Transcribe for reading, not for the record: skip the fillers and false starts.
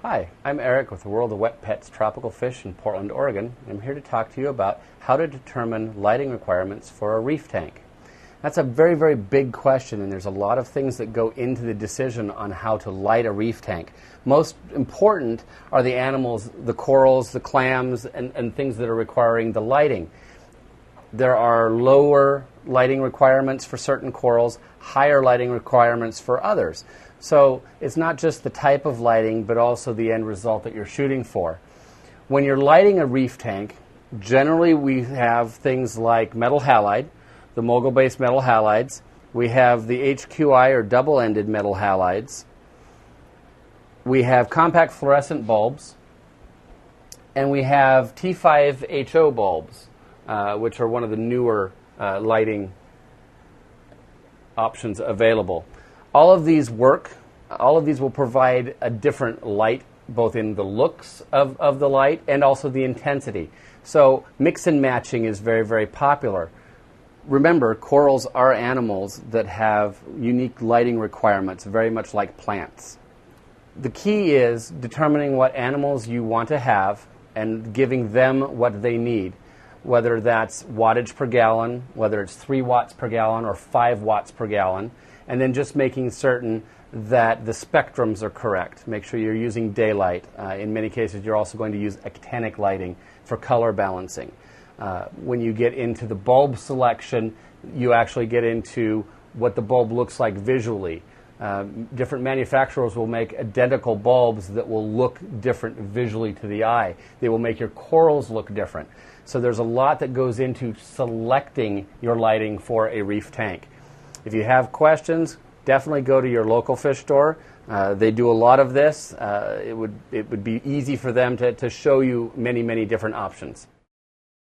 Hi, I'm Eric with the World of Wet Pets Tropical Fish in Portland, Oregon. I'm here to talk to you about how to determine lighting requirements for a reef tank. That's a very, very big question, and there's a lot of things that go into the decision on how to light a reef tank. Most important are the animals, the corals, the clams, and things that are requiring the lighting. There are lower lighting requirements for certain corals, higher lighting requirements for others. So it's not just the type of lighting, but also the end result that you're shooting for. When you're lighting a reef tank, generally we have things like metal halide, the mogul-based metal halides. We have the HQI or double-ended metal halides. We have compact fluorescent bulbs. And we have T5HO bulbs, which are one of the newer lighting options available. All of these work. All of these will provide a different light, both in the looks of the light and also the intensity. So mix and matching is very, very popular. Remember, corals are animals that have unique lighting requirements, very much like plants. The key is determining what animals you want to have and giving them what they need, whether that's wattage per gallon, whether it's 3 watts per gallon or 5 watts per gallon, and then just making certain that the spectrums are correct. Make sure you're using daylight. In many cases, you're also going to use actinic lighting for color balancing. When you get into the bulb selection, you actually get into what the bulb looks like visually. Different manufacturers will make identical bulbs that will look different visually to the eye. They will make your corals look different. So there's a lot that goes into selecting your lighting for a reef tank. If you have questions, definitely go to your local fish store. They do a lot of this. It would be easy for them to show you many, many different options.